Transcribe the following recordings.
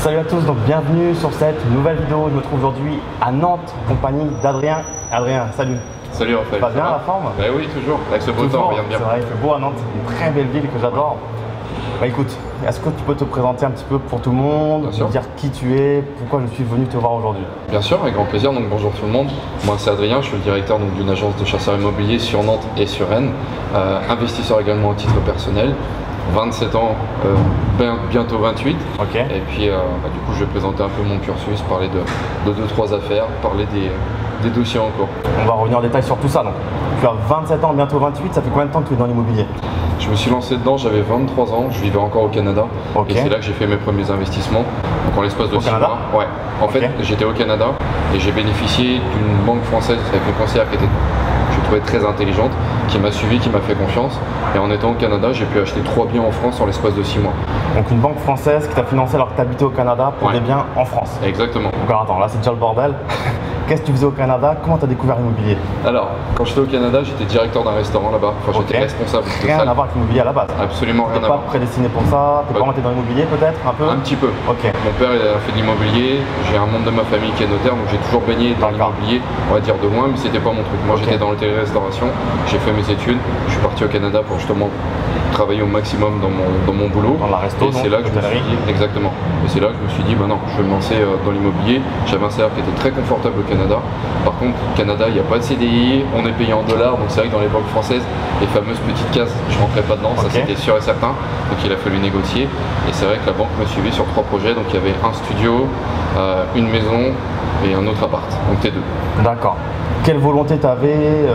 Salut à tous, donc bienvenue sur cette nouvelle vidéo. Je me trouve aujourd'hui à Nantes, en compagnie d'Adrien. Adrien, salut. Salut Raphaël. Ça va bien la forme? Bah oui, toujours. Avec ce beau temps, regarde bien. C'est vrai, il fait beau à Nantes, une très belle ville que j'adore. Bah écoute, est-ce que tu peux te présenter un petit peu pour tout le monde, me dire qui tu es, pourquoi je suis venu te voir aujourd'hui? Bien sûr, avec grand plaisir. Donc bonjour tout le monde. Moi c'est Adrien, je suis le directeur d'une agence de chasseurs immobiliers sur Nantes et sur Rennes. Investisseur également à titre personnel. 27 ans, bientôt 28. Ok. Et puis du coup je vais présenter un peu mon cursus, parler de 2-3 affaires, parler des dossiers en cours. On va revenir en détail sur tout ça. Donc, tu as 27 ans, bientôt 28, ça fait combien de temps que tu es dans l'immobilier? Je me suis lancé dedans, j'avais 23 ans, je vivais encore au Canada. Ok. Et c'est là que j'ai fait mes premiers investissements. Donc en l'espace de 6 mois. Ouais. En fait, j'étais au Canada et j'ai bénéficié d'une banque française avec une conseillère qui était, je trouvais, très intelligente, qui m'a suivi, qui m'a fait confiance. Et en étant au Canada, j'ai pu acheter 3 biens en France en l'espace de 6 mois. Donc une banque française qui t'a financé alors que tu habitais au Canada pour des biens en France. Exactement. Donc alors attends, là c'est déjà le bordel. Qu'est-ce que tu faisais au Canada? Comment tu as découvert l'immobilier? Alors, quand j'étais au Canada, j'étais directeur d'un restaurant là-bas. Enfin, j'étais responsable de ça. Rien à voir avec l'immobilier à la base? Absolument rien à voir. Tu n'étais pas prédestiné pour ça? Tes parents étaient dans l'immobilier peut-être un peu? Un petit peu. Ok. Mon père il a fait de l'immobilier. J'ai un membre de ma famille qui est notaire, donc j'ai toujours baigné dans l'immobilier, on va dire de loin, mais c'était pas mon truc. Moi j'étais dans l'hôtellerie-restauration, j'ai fait mes études, je suis parti au Canada pour justement travailler au maximum dans mon boulot. Dans la resto, et c'est là que je me suis dit, exactement. Et c'est là que je me suis dit, bah non, je vais me lancer dans l'immobilier. J'avais un salaire qui était très confortable au Canada. Par contre, au Canada, il n'y a pas de CDI, on est payé en dollars, donc c'est vrai que dans les banques françaises, les fameuses petites cases, je rentrais pas dedans, ça c'était sûr et certain. Donc il a fallu négocier. Et c'est vrai que la banque me suivait sur 3 projets. Donc il y avait un studio, une maison et un autre appart. Donc T2. D'accord. Quelle volonté tu avais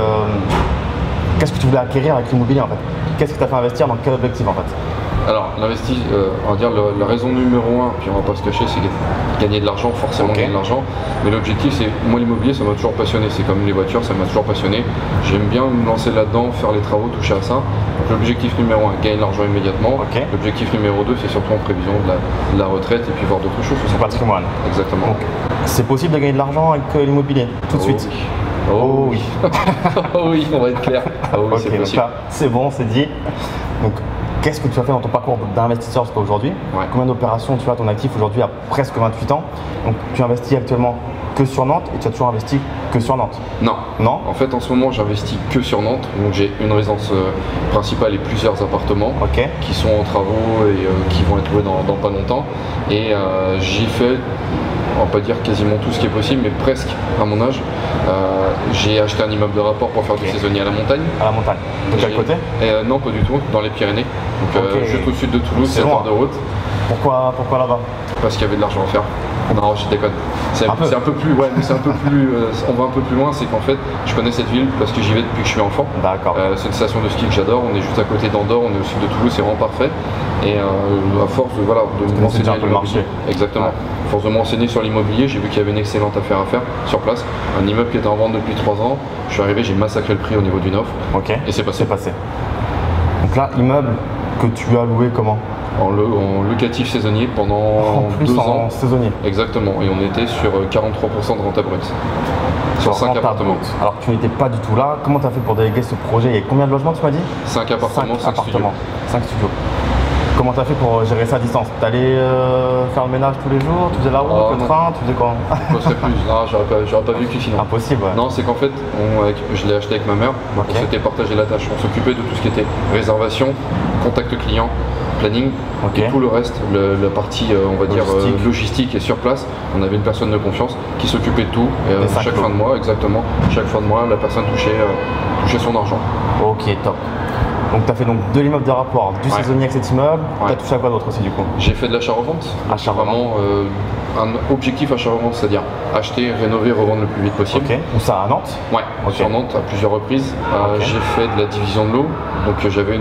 qu'est-ce que tu voulais acquérir avec l'immobilier en fait? Qu'est-ce qui t'a fait investir? Dans quel objectif en fait? Alors, on va dire la raison numéro 1, puis on va pas se cacher, c'est gagner de l'argent, forcément gagner de l'argent. Mais l'objectif, c'est, moi l'immobilier, ça m'a toujours passionné. C'est comme les voitures, ça m'a toujours passionné. J'aime bien me lancer là-dedans, faire les travaux, toucher à ça. Donc l'objectif numéro 1, gagner de l'argent immédiatement. L'objectif numéro 2, c'est surtout en prévision de la retraite et puis voir d'autres choses. C'est patrimoine. Exactement. C'est possible de gagner de l'argent avec l'immobilier tout de suite? Oui. Oh oui. Oh oui, on va être clair. Oh oui, c'est possible. C'est bon, c'est dit. Donc, qu'est-ce que tu as fait dans ton parcours d'investisseur jusqu'à aujourd'hui? Combien d'opérations tu as à ton actif aujourd'hui à presque 28 ans? Donc tu investis actuellement que sur Nantes et tu as toujours investi que sur Nantes? Non. Non? En fait, en ce moment, j'investis que sur Nantes. Donc j'ai une résidence principale et plusieurs appartements qui sont en travaux et qui vont être loués dans pas longtemps. Et j'y fais, on va pas dire quasiment tout ce qui est possible, mais presque à mon âge. J'ai acheté un immeuble de rapport pour faire du saisonnier à la montagne. À la montagne? De quel côté? Non, pas du tout, dans les Pyrénées. Donc juste au sud de Toulouse, 7 heures de route. Pourquoi là-bas? Parce qu'il y avait de l'argent à faire. Non, je déconne. C'est un peu plus, ouais, mais c'est un peu plus. On va un peu plus loin, c'est qu'en fait, je connais cette ville parce que j'y vais depuis que je suis enfant. D'accord. C'est une station de ski que j'adore. On est juste à côté d'Andorre, on est au sud de Toulouse, c'est vraiment parfait. Et à force de me renseigner sur l'immobilier. Exactement. À force de me renseigner sur l'immobilier, j'ai vu qu'il y avait une excellente affaire à faire sur place. Un immeuble qui était en vente depuis 3 ans. Je suis arrivé, j'ai massacré le prix au niveau d'une offre. Et c'est passé. Donc là, immeuble que tu as loué comment? En locatif saisonnier pendant 2 ans. Saisonnier. Exactement. Et on était sur 43% de renta brute. Sur 5 appartements. Alors tu n'étais pas du tout là. Comment tu as fait pour déléguer ce projet? Il y a combien de logements tu m'as dit? 5 appartements, 5 studios. 5 studios. Comment tu as fait pour gérer ça à distance? Tu allais faire le ménage tous les jours? Tu faisais la route, le train? Tu faisais quoi? Je serais plus. Non, j'aurais pas vécu sinon. Impossible. Non, c'est qu'en fait, je l'ai acheté avec ma mère. On s'était partagé la tâche. On s'occupait de tout ce qui était réservation, contact client, planning et tout le reste, la partie on va dire logistique et sur place. On avait une personne de confiance qui s'occupait de tout et chaque fin de mois, exactement, chaque fin de mois la personne touchait son argent. Ok, top. Donc tu as fait donc de l'immeuble de rapport, du saisonnier avec cet immeuble, tu as touché à quoi d'autre aussi du coup? J'ai fait de l'achat-revente, vraiment un objectif achat-revente, c'est-à-dire acheter, rénover, revendre le plus vite possible. Où ça, à Nantes? Ouais, sur Nantes à plusieurs reprises. J'ai fait de la division de l'eau, donc j'avais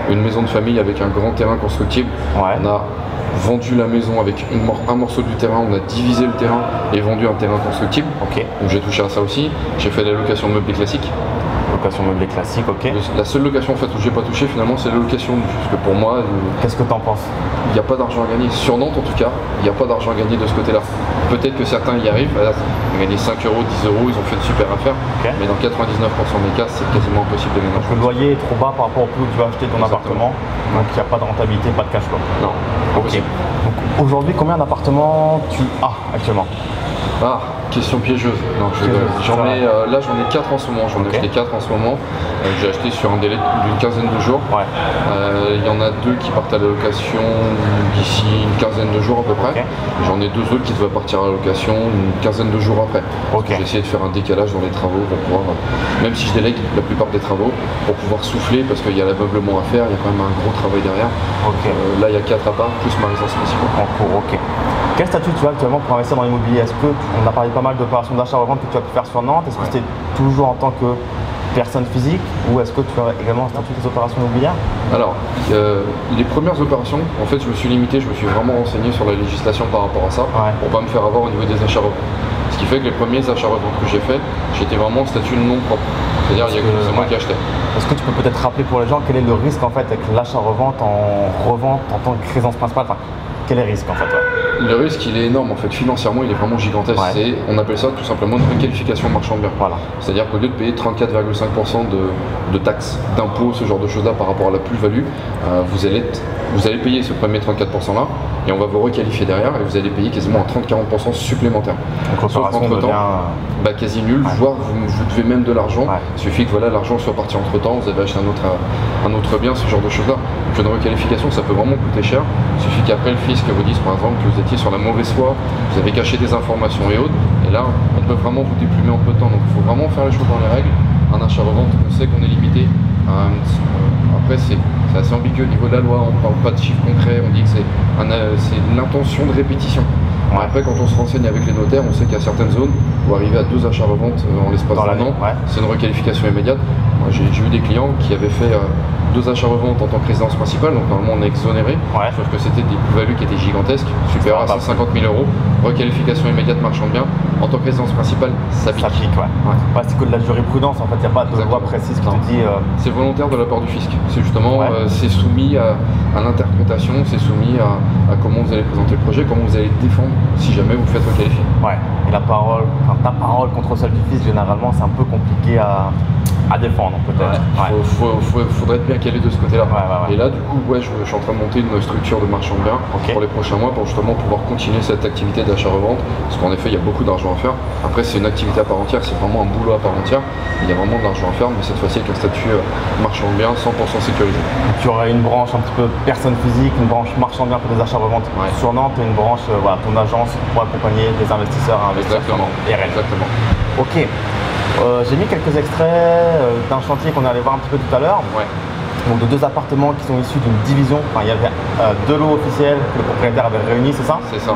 une maison de famille avec un grand terrain constructible. On a vendu la maison avec un morceau du terrain, on a divisé le terrain et vendu un terrain constructible. Donc j'ai touché à ça aussi. J'ai fait de la location de meubles classiques. Location meublée classique, ok. La seule location en fait où j'ai pas touché finalement c'est la location nue. Parce que pour moi, qu'est-ce que tu en penses? Il n'y a pas d'argent à gagner. Sur Nantes en tout cas, il n'y a pas d'argent à gagner de ce côté-là. Peut-être que certains y arrivent, ils ont gagné 5 euros, 10 euros, ils ont fait de super affaires. Okay. Mais dans 99% des cas, c'est quasiment impossible de gagner. Donc le loyer est trop bas par rapport au prix où tu vas acheter ton appartement. Donc il n'y a pas de rentabilité, pas de cash flow. Non. Ok. Donc aujourd'hui, combien d'appartements tu as actuellement? Ah, question piégeuse. Non, j'en ai 4 en ce moment. J'en ai acheté 4 en ce moment. J'ai acheté sur un délai d'une quinzaine de jours. Ouais. Il y en a 2 qui partent à la location d'ici une quinzaine de jours à peu près. Okay. J'en ai 2 autres qui doivent partir à la location une quinzaine de jours après. Okay. J'ai essayé de faire un décalage dans les travaux pour pouvoir, même si je délègue la plupart des travaux, pour pouvoir souffler parce qu'il y a l'ameublement à faire, il y a quand même un gros travail derrière. Okay. Là, il y a 4 apparts plus ma résidence principale. En cours, ok. Quel statut tu as actuellement pour investir dans l'immobilier? Est-ce que on a parlé pas mal d'opérations d'achat-revente que tu as pu faire sur Nantes? Est-ce que c'était toujours en tant que personne physique ou est-ce que tu as également un statut des opérations immobilières? Alors, les premières opérations, en fait, je me suis limité, je me suis vraiment renseigné sur la législation par rapport à ça pour pas me faire avoir au niveau des achats-reventes. Ce qui fait que les premiers achats-reventes que j'ai fait, j'étais vraiment en statut non propre. C'est-à-dire, c'est moi qui achetais. Est-ce que tu peux peut-être rappeler pour les gens quel est le risque en fait avec l'achat-revente en revente en tant que résidence principale? Quel est le risque en fait? Le risque il est énorme en fait, financièrement il est vraiment gigantesque. On appelle ça tout simplement une requalification marchand de biens. Voilà. C'est-à-dire qu'au lieu de payer 34,5% de taxes, d'impôts, ce genre de choses là par rapport à la plus-value, vous allez payer ce premier 34% là et on va vous requalifier derrière et vous allez payer quasiment un 30-40% supplémentaire. Donc l'opération devient quasi nul, voire vous devez même de l'argent. Il suffit que l'argent soit parti entre temps, vous avez acheté un autre bien, ce genre de choses là. Donc une requalification ça peut vraiment coûter cher. Il suffit qu'après le fisc vous dise par exemple que vous étiez sur la mauvaise foi, vous avez caché des informations et autres, et là on peut vraiment vous déplumer en peu de temps. Donc il faut vraiment faire les choses dans les règles. Un achat-revente, on sait qu'on est limité. Après c'est assez ambigu au niveau de la loi, on ne parle pas de chiffres concrets, on dit que c'est l'intention de répétition. Après quand on se renseigne avec les notaires, on sait qu'il y a certaines zones où arriver à 2 achats-reventes en l'espace d'un an, c'est une requalification immédiate. Moi j'ai eu des clients qui avaient fait 2 achats-reventes en tant que résidence principale, donc normalement on est exonéré, sauf que c'était des plus-values qui étaient gigantesques, supérieures à 150 000 euros, requalification immédiate marchand de biens, en tant que résidence principale, ça pique. C'est que de la jurisprudence, en fait, il n'y a pas de loi précise qui te dit… C'est volontaire de la part du fisc, c'est justement, c'est soumis à l'interprétation, c'est soumis à comment vous allez présenter le projet, comment vous allez le défendre si jamais vous faites requalifier. Et ta parole contre celle du fisc, généralement, c'est un peu compliqué à défendre peut-être. Faudrait être bien calé de ce côté-là. Et là, du coup, je suis en train de monter une structure de marchand de biens pour les prochains mois pour justement pouvoir continuer cette activité d'achat-revente. Parce qu'en effet, il y a beaucoup d'argent à faire. Après, c'est une activité à part entière, c'est vraiment un boulot à part entière. Il y a vraiment de l'argent à faire, mais cette fois-ci avec un statut marchand de biens 100% sécurisé. Donc, tu aurais une branche un petit peu personne physique, une branche marchand de biens pour des achats-reventes sur Nantes et une branche, ton agence pour accompagner des investisseurs à investir. Exactement. Ok. J'ai mis quelques extraits d'un chantier qu'on est allé voir un petit peu tout à l'heure. Donc de 2 appartements qui sont issus d'une division. Enfin, il y avait 2 lots officiels que le propriétaire avait réunis, c'est ça? C'est ça.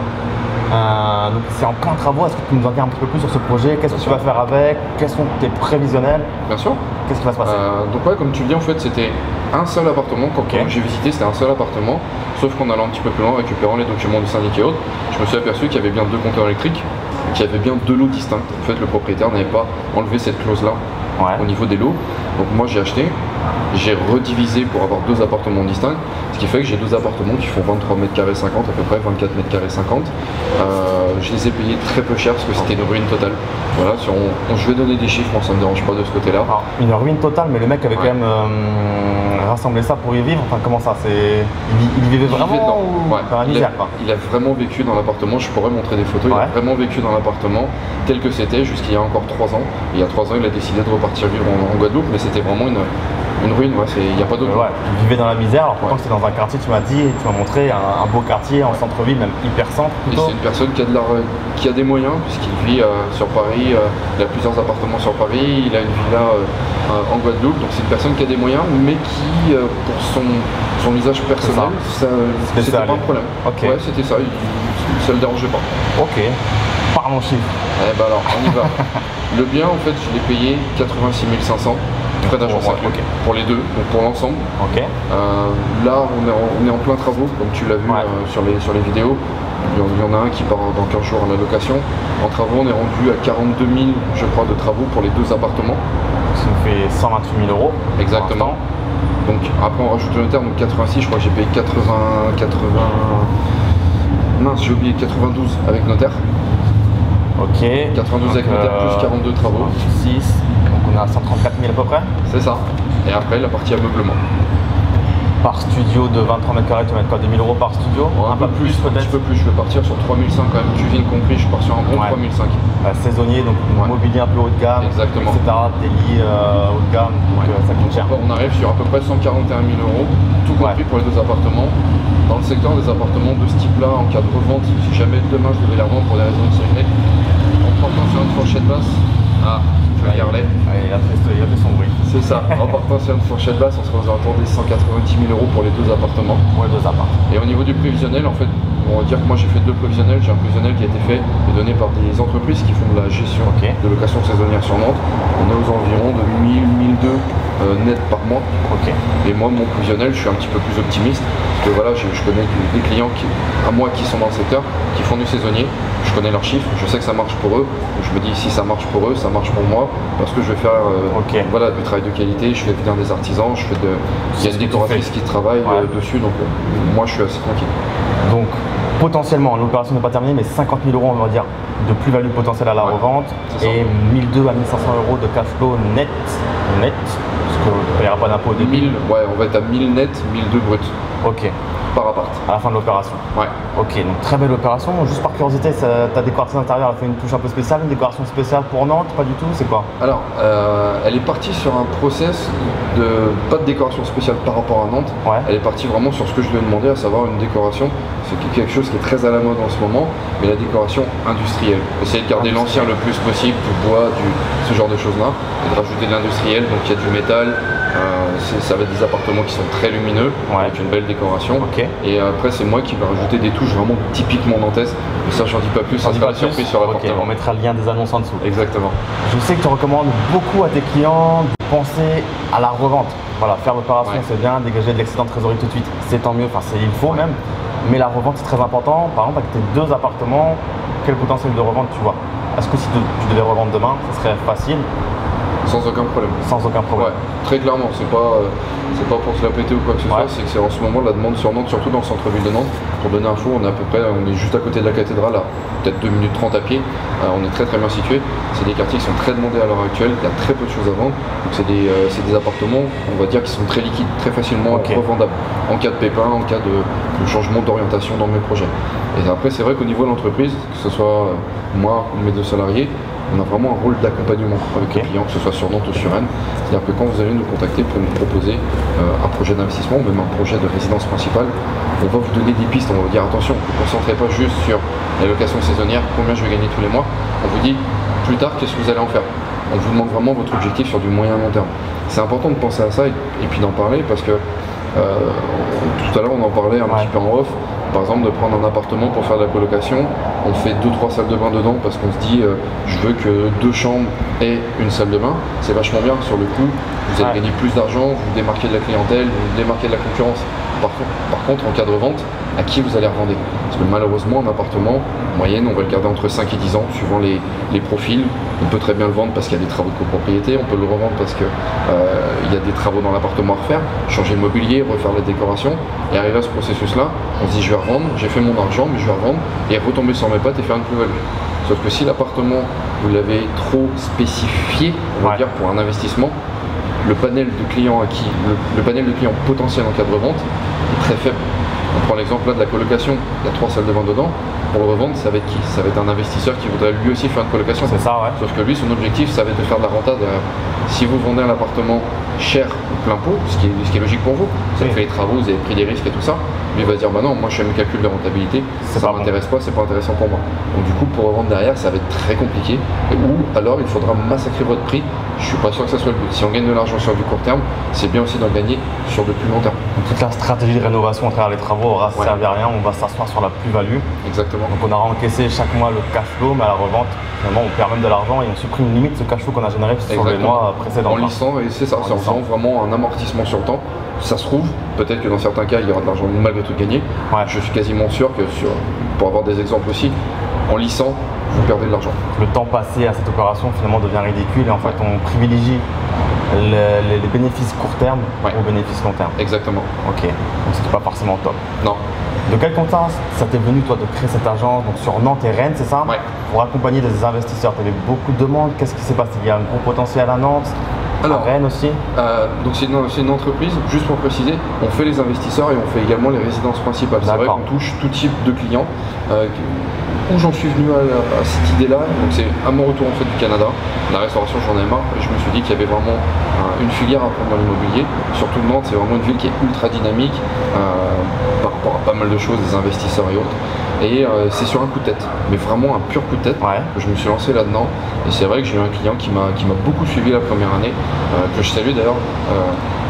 Donc c'est en plein travaux. Est-ce que tu peux nous en dire un petit peu plus sur ce projet? Qu'est-ce que tu vas faire avec? Quels sont tes prévisionnels? Bien sûr. Qu'est-ce qui va se passer? Donc comme tu le dis, en fait, c'était un seul appartement. Quand j'ai visité, c'était un seul appartement. Sauf qu'en allant un petit peu plus loin, récupérant les documents du syndic et autres, je me suis aperçu qu'il y avait bien 2 compteurs électriques, qu'il y avait bien 2 lots distincts. En fait, le propriétaire n'avait pas enlevé cette clause-là au niveau des lots. Donc moi, j'ai acheté, j'ai redivisé pour avoir 2 appartements distincts, ce qui fait que j'ai 2 appartements qui font 23 m² 50 à peu près, 24 m² 50. Je les ai payés très peu cher parce que c'était une ruine totale. Voilà, si je vais donner des chiffres, moi ça me dérange pas de ce côté-là. Une ruine totale, mais le mec avait quand même rassemblé ça pour y vivre. Enfin, comment ça? Il vivait vraiment dans la misère, quoi. Il a vraiment vécu dans l'appartement. Je pourrais montrer des photos. Il a vraiment vécu dans l'appartement tel que c'était jusqu'il y a encore 3 ans. Et il y a 3 ans, il a décidé de repartir vivre en Guadeloupe, mais c'était vraiment une ruine. Il n'y a pas d'autre. Il vivait dans la misère. Alors pourtant c'était dans un quartier, tu m'as montré un beau quartier en centre-ville, même hyper centre. Et c'est une personne qui a des moyens puisqu'il vit sur Paris. Il a plusieurs appartements sur Paris. Il a une villa en Guadeloupe. Donc c'est une personne qui a des moyens, mais qui pour son usage personnel, c'était pas un problème. C'était ça. Ça le dérangeait pas. Ok. Parlons chiffres. Alors on y va. Le bien en fait je l'ai payé 86 500. Près d'agence pour les 2, donc pour l'ensemble. Là on est en plein travaux, comme tu l'as vu sur les vidéos. Il y en a un qui part dans 15 jours à la location. En travaux on est rendu à 42 000 je crois de travaux pour les 2 appartements. ça nous fait 128 000 €. Exactement. Donc après on rajoute le notaire, donc 86, je crois que j'ai payé j'ai oublié 92 avec notaire. Ok. 92 avec notaire plus 42 travaux. 6, donc on est à 134 000 à peu près. C'est ça. Et après la partie ameublement. Par studio de 23 mètres carrés, tu vas mettre quoi, 2 000 € par studio? Un peu plus, peut-être. Un petit peu plus, je vais partir sur 3005 quand même, cuisine compris, je pars sur un bon 3005. Saisonnier, donc mobilier un peu haut de gamme, exactement. etc. Des lits haut de gamme, donc ça coûte cher. On arrive sur à peu près 141 000 €, tout compris pour les deux appartements. Dans le secteur des appartements de ce type-là, en cas de revente, si jamais demain je devais les revendre pour des raisons de sécurité, en partant sur une fourchette basse, il a fait son bruit. C'est ça, en partant sur une fourchette basse, on serait aux alentours des 190 000 € pour les deux appartements. Pour les deux appartements. Et au niveau du prévisionnel, en fait, on va dire que moi j'ai fait deux prévisionnels. J'ai un prévisionnel qui a été fait et donné par des entreprises qui font de la gestion de location saisonnière sur Nantes. On est aux environs de 1000-1002 net par mois. Et moi, mon prévisionnel, je suis un petit peu plus optimiste. Parce que voilà, je connais des clients à moi qui sont dans le secteur, qui font du saisonnier. Je connais leurs chiffres, je sais que ça marche pour eux. Je me dis si ça marche pour eux, ça marche pour moi. Parce que je vais faire voilà, du travail de qualité, je fais venir des artisans, il y a une décoratrice qui travaille dessus. Donc moi, je suis assez tranquille. Donc potentiellement, l'opération n'est pas terminée, mais 50 000 € on va dire de plus-value potentielle à la revente et 1200 à 1500 € de cash flow net, parce qu'on ne paiera pas d'impôt au début. 1000, on va être à 1000 net, 1002 brut. Ok. Par appart. À la fin de l'opération. Ouais. Ok, donc très belle opération. Juste par curiosité, ta décoration intérieure a fait une touche un peu spéciale, une décoration spéciale pour Nantes? Pas du tout, c'est quoi? Alors, elle est partie sur un process pas de décoration spéciale par rapport à Nantes. Elle est partie vraiment sur ce que je lui ai demandé, à savoir une décoration. C'est quelque chose qui est très à la mode en ce moment, mais la décoration industrielle. Essayer de garder l'ancien le plus possible, du bois, ce genre de choses-là, et de rajouter de l'industriel, donc il y a du métal. Ça va être des appartements qui sont très lumineux, avec une belle décoration. Et après, c'est moi qui vais rajouter des touches vraiment typiquement nantaises. Mais ça, j'en dis pas plus, ça sera la surprise sur l'appartement. On mettra le lien des annonces en dessous. Exactement. Je sais que tu recommandes beaucoup à tes clients de penser à la revente. Voilà, faire l'opération, c'est bien, dégager de l'excédent de trésorerie tout de suite, c'est tant mieux, il faut même. Mais la revente, c'est très important. Par exemple, avec tes deux appartements, quel potentiel de revente tu vois? Est-ce que si tu devais revendre demain, ce serait facile? Sans aucun problème. Sans aucun problème. Très clairement, c'est pas pour se la péter ou quoi que ce soit, c'est que c'est en ce moment la demande sur Nantes, surtout dans le centre-ville de Nantes. Pour donner info, on est juste à côté de la cathédrale, peut-être 2 minutes 30 à pied. On est très bien situé. C'est des quartiers qui sont très demandés à l'heure actuelle, il y a très peu de choses à vendre. Donc c'est des appartements, on va dire, qui sont très liquides, très facilement revendables. En cas de pépin, en cas de changement d'orientation dans mes projets. Et après, c'est vrai qu'au niveau de l'entreprise, que ce soit moi ou mes deux salariés, on a vraiment un rôle d'accompagnement avec les clients, que ce soit sur Nantes ou sur Rennes. C'est-à-dire que quand vous allez nous contacter pour nous proposer un projet d'investissement, même un projet de résidence principale, on va vous donner des pistes, on va vous dire attention, ne vous concentrez pas juste sur la location saisonnière, combien je vais gagner tous les mois. On vous dit plus tard qu'est-ce que vous allez en faire. On vous demande vraiment votre objectif sur du moyen long terme. C'est important de penser à ça et puis d'en parler parce que tout à l'heure on en parlait un petit peu en off. Par exemple, de prendre un appartement pour faire de la colocation, on fait 2-3 salles de bain dedans parce qu'on se dit je veux que 2 chambres et une salle de bain. C'est vachement bien sur le coup, vous allez gagner plus d'argent, vous vous démarquez de la clientèle, vous vous démarquez de la concurrence. Par contre, en cas de revente, à qui vous allez revendre? Parce que malheureusement, un appartement, en moyenne, on va le garder entre 5 et 10 ans, suivant les profils. On peut très bien le vendre parce qu'il y a des travaux de copropriété, on peut le revendre parce qu'il y a des travaux dans l'appartement à refaire, changer le mobilier, refaire la décoration. Et arriver à ce processus-là, on se dit je vais revendre, j'ai fait mon argent, mais je vais revendre et retomber sur mes pattes et faire une plus-value. Sauf que si l'appartement, vous l'avez trop spécifié, on va dire, pour un investissement, le panel de clients potentiels en cas de revente est très faible. On prend l'exemple là de la colocation, il y a 3 salles de bain dedans. Pour le revendre, ça va être qui? Ça va être un investisseur qui voudrait lui aussi faire une colocation. C'est ça, Sauf que lui, son objectif, ça va être de faire de la renta derrière. Si vous vendez un appartement cher ou plein pot, ce qui est logique pour vous, vous avez fait les travaux, vous avez pris des risques et tout ça, lui va se dire bah non, moi je fais mes calculs de rentabilité, ça m'intéresse pas, c'est pas intéressant pour moi. Donc du coup, pour revendre derrière, ça va être très compliqué. Ou alors il faudra massacrer votre prix. Je suis pas sûr que ça soit le but. Si on gagne de l'argent sur du court terme, c'est bien aussi d'en gagner sur de plus long terme. Donc, toute la stratégie de rénovation à travers les travaux aura servi à rien, on va s'asseoir sur la plus-value. Exactement. Donc on aura encaissé chaque mois le cash flow, mais à la revente, finalement on perd même de l'argent et on supprime limite ce cash flow qu'on a généré sur les mois précédents. En lissant, et c'est ça, c'est en faisant vraiment un amortissement sur le temps. Ça se trouve, peut-être que dans certains cas il y aura de l'argent malgré tout gagné. Je suis quasiment sûr que pour avoir des exemples aussi, en lissant, vous perdez de l'argent. Le temps passé à cette opération finalement devient ridicule et en fait on privilégie les bénéfices court terme aux bénéfices long terme. Exactement. Ok, donc c'était pas forcément top. Non. De quel contexte ça t'est venu toi de créer cette agence donc sur Nantes et Rennes, c'est ça? Ouais. Pour accompagner des investisseurs, tu avais beaucoup de demandes, qu'est-ce qui s'est passé? Il y a un gros potentiel à Nantes, à Rennes aussi? Donc c'est une entreprise, juste pour préciser, on fait les investisseurs et on fait également les résidences principales. C'est vrai qu'on touche tout type de clients. Où j'en suis venu à cette idée-là, donc c'est à mon retour en fait du Canada, la restauration j'en ai marre, et je me suis dit qu'il y avait vraiment une filière à prendre dans l'immobilier, surtout Nantes, c'est vraiment une ville qui est ultra dynamique par rapport à pas mal de choses, des investisseurs et autres, et c'est sur un coup de tête, mais vraiment un pur coup de tête, que je me suis lancé là-dedans, et c'est vrai que j'ai eu un client qui m'a beaucoup suivi la première année, que je salue d'ailleurs,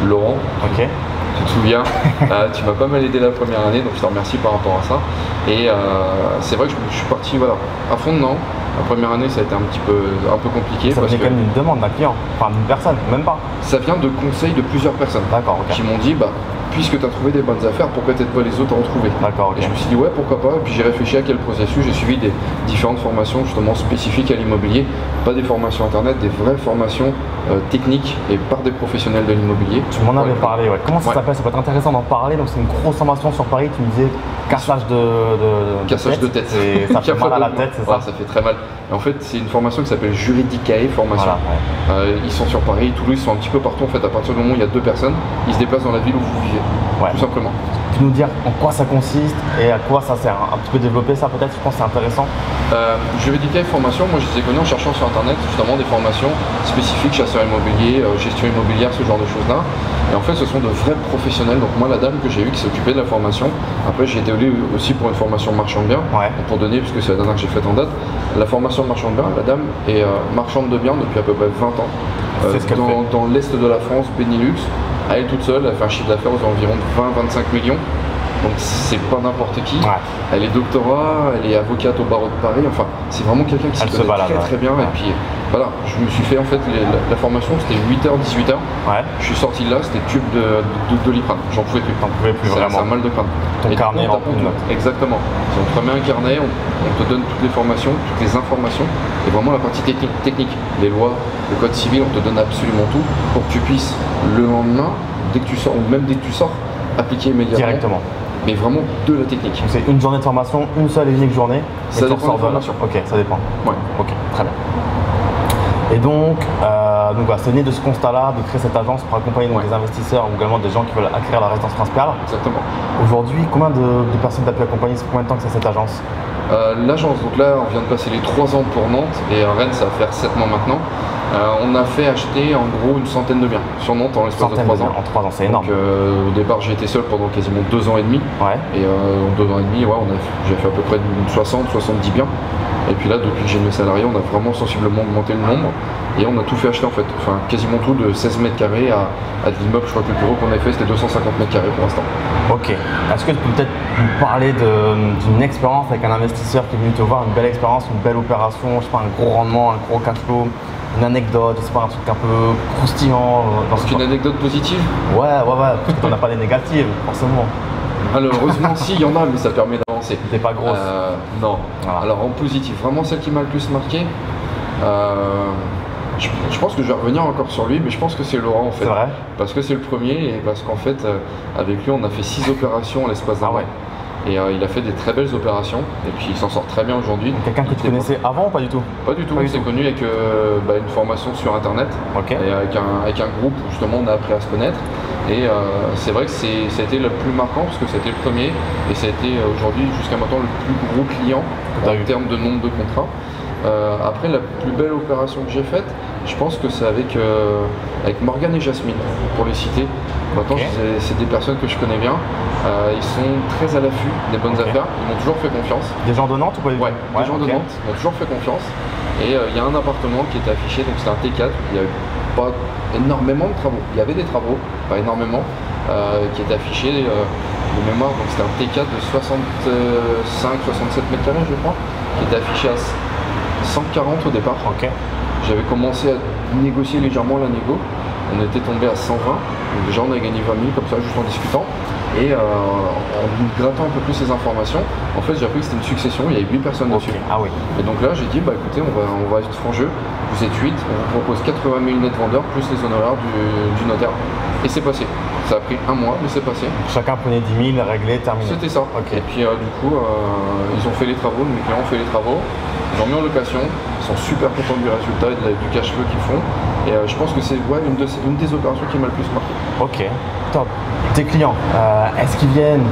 Laurent. Okay. Tu te souviens, tu m'as pas mal aidé la première année, donc je te remercie par rapport à ça. Et c'est vrai que je suis parti à fond dedans. La première année, ça a été un peu compliqué. Ça venait quand même d'une demande d'un client, enfin d'une personne, même pas. Ça vient de conseils de plusieurs personnes qui m'ont dit, puisque tu as trouvé des bonnes affaires, pourquoi peut-être pas les autres à en trouver? Et je me suis dit, ouais, pourquoi pas. Et puis j'ai réfléchi à quel processus. J'ai suivi des différentes formations justement spécifiques à l'immobilier, pas des formations internet, des vraies formations techniques et par des professionnels de l'immobilier. Tu m'en avais parlé, comment ça s'appelle? Ça peut être intéressant d'en parler. Donc c'est une grosse formation sur Paris. Tu me disais cassage de tête. Ça fait mal à la tête, c'est ça? Ça fait très mal. Et en fait, c'est une formation qui s'appelle Juridicae Formation. Ils sont sur Paris, Toulouse, ils sont un petit peu partout. En fait, à partir du moment où il y a 2 personnes, ils se déplacent dans la ville où vous vivez, tout simplement. Tu peux nous dire en quoi ça consiste et à quoi ça sert? Un petit peu développer ça peut-être, je pense que c'est intéressant. Juridicae Formation, moi je les ai connus en cherchant sur internet justement des formations spécifiques, chasseur immobilier, gestion immobilière, ce genre de choses-là. Et en fait, ce sont de vrais professionnels. Donc moi, la dame que j'ai eue qui s'occupait de la formation, après j'ai été allé aussi pour une formation marchand de biens, pour donner, puisque c'est la dernière que j'ai faite en date, la formation de marchand de biens, la dame est marchande de biens depuis à peu près 20 ans, dans l'est de la France, Benelux. À elle toute seule, elle fait un chiffre d'affaires aux environs de 20-25 millions. Donc c'est pas n'importe qui. Elle est doctorat, elle est avocate au barreau de Paris. Enfin, c'est vraiment quelqu'un qui se connaît très bien. Et puis voilà, je me suis fait en fait la formation, c'était 8h, 18h. Je suis sorti de là, c'était tube de Doliprane. J'en pouvais plus. Vraiment. C'est un mal de crâne. Ton carnet en plus. Exactement. On te remet un carnet, on te donne toutes les formations, toutes les informations. Et vraiment la partie technique, les lois, le code civil, on te donne absolument tout pour que tu puisses le lendemain, dès que tu sors, ou même dès que tu sors, appliquer immédiatement. Directement. Mais vraiment de la technique. C'est une journée de formation, une seule et unique journée. Ça dépend de la formation. Ok, ça dépend. Ok, très bien. Et donc c'est né de ce constat-là, de créer cette agence pour accompagner des investisseurs ou également des gens qui veulent acquérir la résidence principale. Exactement. Aujourd'hui, combien de personnes tu as pu accompagner? C'est combien de temps que c'est cette agence? L'agence, donc là on vient de passer les 3 ans pour Nantes et Rennes ça va faire 7 mois maintenant. On a fait acheter en gros une centaine de biens sur Nantes en l'espace de 3 ans. En 3 ans, c'est énorme. Donc, au départ j'ai été seul pendant quasiment 2 ans et demi. Et en 2 ans et demi, j'ai fait à peu près 60-70 biens. Et puis là, depuis que j'ai mes salariés, on a vraiment sensiblement augmenté le nombre. Et on a tout fait acheter en fait, enfin quasiment tout de 16 mètres carrés à de l'immeuble. Je crois que le plus gros qu'on ait fait c'était 250 mètres carrés pour l'instant. Ok. Est-ce que tu peux peut-être nous parler d'une expérience avec un investisseur qui est venu te voir, une belle expérience, une belle opération, je sais pas, un gros rendement, un gros cash flow, une anecdote, je sais pas, un truc un peu croustillant une anecdote positive? Ouais, parce qu'on n'a pas des négatives, forcément. Alors heureusement si, il y en a, mais ça permet d'avancer. T'es pas grosse? Non. Alors en positif, vraiment celle qui m'a le plus marqué, je pense que je vais revenir encore sur lui, mais je pense que c'est Laurent en fait. C'est vrai? Parce que c'est le premier et parce qu'en fait, avec lui, on a fait 6 opérations à l'espace d'un mois. Et il a fait des très belles opérations et puis il s'en sort très bien aujourd'hui. Quelqu'un que tu connaissais avant ou pas du tout? Pas du tout, on s'est connu avec une formation sur internet et avec un groupe où justement on a appris à se connaître. Et c'est vrai que ça a été le plus marquant parce que c'était le premier et ça a été aujourd'hui jusqu'à maintenant le plus gros client en termes de nombre de contrats. Après la plus belle opération que j'ai faite, je pense que c'est avec Morgane et Jasmine, pour les citer. Maintenant, c'est des personnes que je connais bien. Ils sont très à l'affût des bonnes affaires. Ils m'ont toujours fait confiance. Des gens de Nantes ou pas? Des gens de Nantes m'ont toujours fait confiance. Et il y a un appartement qui était affiché, donc c'était un T4. Il n'y avait pas énormément de travaux. Il y avait des travaux, pas énormément, qui étaient affichés de mémoire. Donc c'était un T4 de 65-67 mètres carrés, je crois, qui était affiché à 140 au départ. J'avais commencé à négocier légèrement la négo. On était tombé à 120. Donc déjà on a gagné 20 000 comme ça juste en discutant. Et en grattant un peu plus ces informations, en fait j'ai appris que c'était une succession, il y avait 8 personnes dessus. Ah oui. Et donc là j'ai dit bah écoutez on va être franc jeu, vous êtes 8, on vous propose 80 000 net vendeurs plus les honoraires du notaire. Et c'est passé. Ça a pris un mois, mais c'est passé. Chacun prenait 10 000, réglé, terminé. C'était ça. Et puis du coup, ils ont fait les travaux, mes clients ont fait les travaux, ils ont mis en location, ils sont super contents du résultat et du cash flow qu'ils font. Et je pense que c'est une des opérations qui m'a le plus marqué. Ok, top. Tes clients, est-ce qu'ils viennent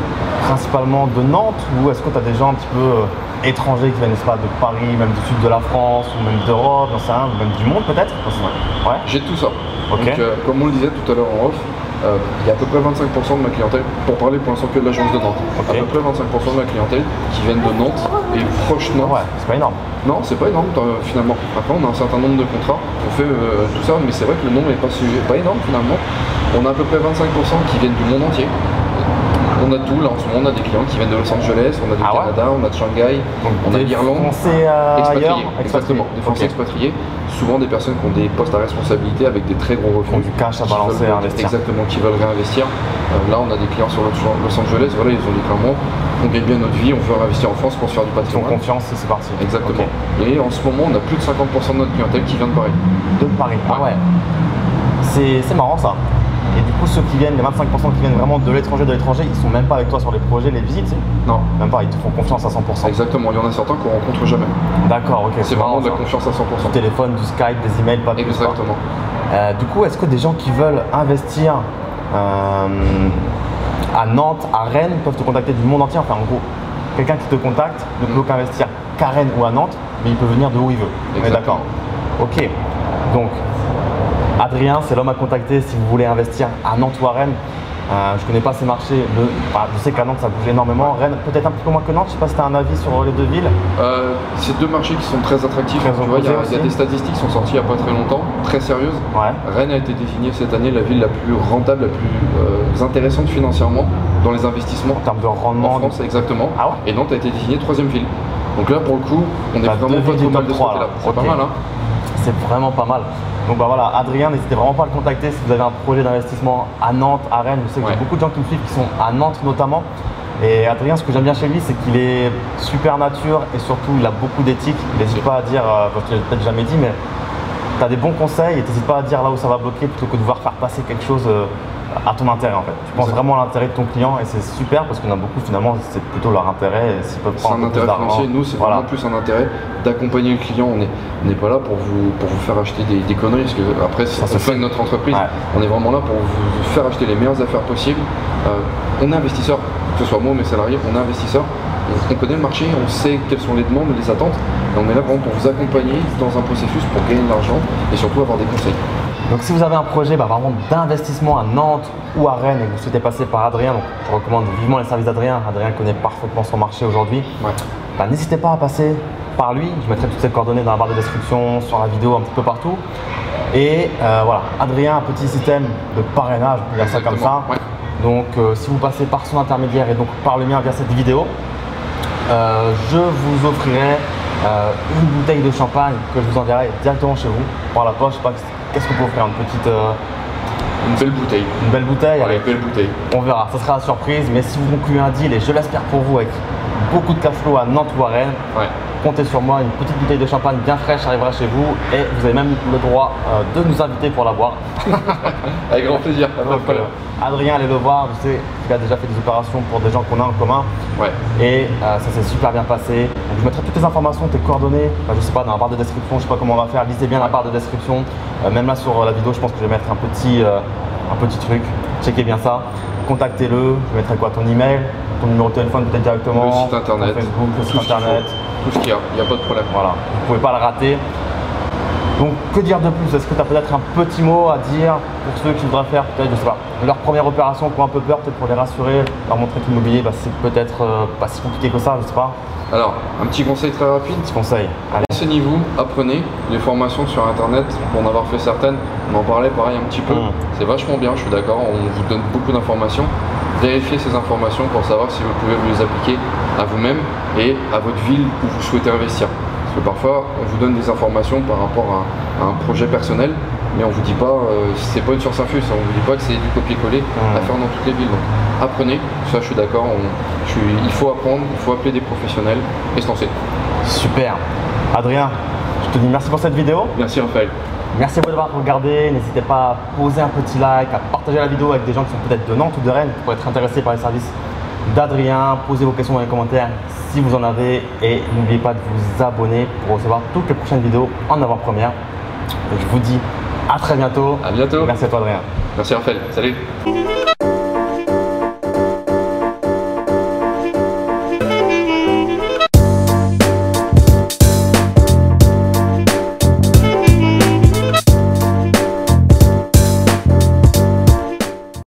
principalement de Nantes ou est-ce que tu as des gens un petit peu étrangers qui viennent, pas, de Paris, même du sud de la France ou même d'Europe, j'en sais rien, ou même du monde peut-être? Ouais. J'ai tout ça. Okay. Donc, comme on le disait tout à l'heure en off, il y a à peu près 25% de ma clientèle, pour parler pour l'instant que de l'agence de Nantes, à peu près 25% de ma clientèle qui viennent de Nantes et proche Nantes. Ouais, c'est pas énorme. Non, c'est pas énorme finalement. Après, on a un certain nombre de contrats, on fait tout ça, mais c'est vrai que le nombre n'est pas énorme finalement. On a à peu près 25% qui viennent du monde entier. On a tout, là en ce moment on a des clients qui viennent de Los Angeles, on a du Canada, on a de Shanghai, on a d'Irlande, expatriés, exactement, des Français expatriés, souvent des personnes qui ont des postes à responsabilité avec des très gros revenus, du cash à balancer, à investir. Exactement, qui veulent réinvestir. Là on a des clients sur Los Angeles, voilà, ils ont dit clairement, on gagne bien notre vie, on veut réinvestir en France pour se faire du patrimoine. Ils ont confiance et c'est parti. Exactement. Et en ce moment on a plus de 50% de notre clientèle qui vient de Paris. De Paris, ah ouais. C'est marrant ça. Et du coup, ceux qui viennent, les 25% qui viennent vraiment de l'étranger, ils sont même pas avec toi sur les projets, les visites, tu sais? Non. Même pas, ils te font confiance à 100%. Exactement, il y en a certains qu'on rencontre jamais. D'accord, ok. C'est vraiment de la confiance à 100%. Du téléphone, du Skype, des emails, pas de plus. Exactement. Du coup, est-ce que des gens qui veulent investir à Nantes, à Rennes, peuvent te contacter du monde entier? Enfin, en gros, quelqu'un qui te contacte ne peut qu'investir qu'à Rennes ou à Nantes, mais il peut venir de où il veut. On est d'accord? Ok. Donc, Adrien, c'est l'homme à contacter si vous voulez investir à Nantes ou à Rennes. Je connais pas ces marchés, je sais qu'à Nantes ça bouge énormément. Rennes peut-être un peu moins que Nantes, je sais pas si tu as un avis sur les deux villes. C'est deux marchés qui sont très attractifs. Il y a des statistiques qui sont sorties il n'y a pas très longtemps, très sérieuses. Ouais. Rennes a été désignée cette année la ville la plus rentable, la plus intéressante financièrement dans les investissements. En termes de rendement en France, exactement. Ah ouais. Et Nantes a été désignée 3e ville. Donc là pour le coup, on est vraiment pas trop mal de ce côté-là. C'est pas mal hein. C'est vraiment pas mal. Donc bah voilà, Adrien, n'hésitez vraiment pas à le contacter si vous avez un projet d'investissement à Nantes, à Rennes. Je sais qu'il y a beaucoup de gens qui me suivent qui sont à Nantes notamment. Et Adrien, ce que j'aime bien chez lui, c'est qu'il est super nature et surtout il a beaucoup d'éthique. Il n'hésite pas à dire, je ne l'ai peut-être jamais dit, mais tu as des bons conseils et tu n'hésites pas à dire là où ça va bloquer plutôt que de vouloir faire passer quelque chose à ton intérêt en fait. Tu penses vraiment à l'intérêt de ton client et c'est super parce qu'il y en a beaucoup finalement, c'est plutôt leur intérêt. C'est un intérêt financier, nous c'est vraiment plus un intérêt d'accompagner le client. On n'est pas là pour vous faire acheter des conneries parce que après ça fait notre entreprise. Ouais. On est vraiment là pour vous faire acheter les meilleures affaires possibles. On est investisseur, que ce soit moi ou mes salariés, on est investisseur. On connaît le marché, on sait quelles sont les demandes, les attentes et on est là vraiment pour vous accompagner dans un processus pour gagner de l'argent et surtout avoir des conseils. Donc si vous avez un projet vraiment d'investissement à Nantes ou à Rennes et que vous souhaitez passer par Adrien, donc je recommande vivement les services d'Adrien. Adrien connaît parfaitement son marché aujourd'hui. Ouais. N'hésitez pas à passer par lui. Je mettrai toutes ses coordonnées dans la barre de description, sur la vidéo, un petit peu partout. Et voilà, Adrien a un petit système de parrainage, on peut dire ça comme ça. Ouais. Donc si vous passez par son intermédiaire et donc par le mien via cette vidéo, je vous offrirai une bouteille de champagne que je vous enverrai directement chez vous par la poste. Qu'est-ce qu'on peut offrir? Une belle bouteille. Une belle bouteille? Ouais, une belle bouteille. On verra, ça sera la surprise. Mais si vous concluez un deal, et je l'espère pour vous, avec beaucoup de cash flow à Nantes ou à Rennes, comptez sur moi, une petite bouteille de champagne bien fraîche arrivera chez vous et vous avez même le droit de nous inviter pour la boire. Avec grand plaisir. Adrien, allez le voir, je sais qu'il a déjà fait des opérations pour des gens qu'on a en commun. Ouais. Et ça s'est super bien passé. Donc, je mettrai toutes les informations, tes coordonnées, je sais pas, dans la barre de description, je sais pas comment on va faire, lisez bien la barre de description. Même là sur la vidéo, je pense que je vais mettre un petit truc, checkez bien ça. Contactez-le, je mettrai quoi, ton email, ton numéro de téléphone peut-être directement, le site internet, Facebook, le site internet. Tout ce qu'il y a, il n'y a pas de problème. Voilà, vous pouvez pas le rater. Donc que dire de plus? Est-ce que tu as peut-être un petit mot à dire pour ceux qui voudraient faire peut-être, je sais pas, leur première opération qui ont un peu peur, peut-être pour les rassurer, leur montrer que l'immobilier c'est peut-être pas si compliqué que ça, je sais pas. Alors, un petit conseil très rapide. Petit conseil. Renseignez-vous, apprenez les formations sur internet pour en avoir fait certaines. On en parlait pareil un petit peu. C'est vachement bien, je suis d'accord, on vous donne beaucoup d'informations. Vérifiez ces informations pour savoir si vous pouvez vous les appliquer à vous-même et à votre ville où vous souhaitez investir. Parce que parfois, on vous donne des informations par rapport à un projet personnel, mais on vous dit pas, c'est pas une science infuse, on vous dit pas que c'est du copier-coller à faire dans toutes les villes. Donc apprenez, ça je suis d'accord, il faut apprendre, il faut appeler des professionnels et se lancer. Super. Adrien, je te dis merci pour cette vidéo. Merci Raphaël. Merci à vous d'avoir regardé, n'hésitez pas à poser un petit like, à partager la vidéo avec des gens qui sont peut-être de Nantes ou de Rennes qui pourraient être intéressés par les services d'Adrien. Posez vos questions dans les commentaires si vous en avez et n'oubliez pas de vous abonner pour recevoir toutes les prochaines vidéos en avant-première. Je vous dis à très bientôt. À bientôt. Merci à toi Adrien. Merci Raphaël. Salut.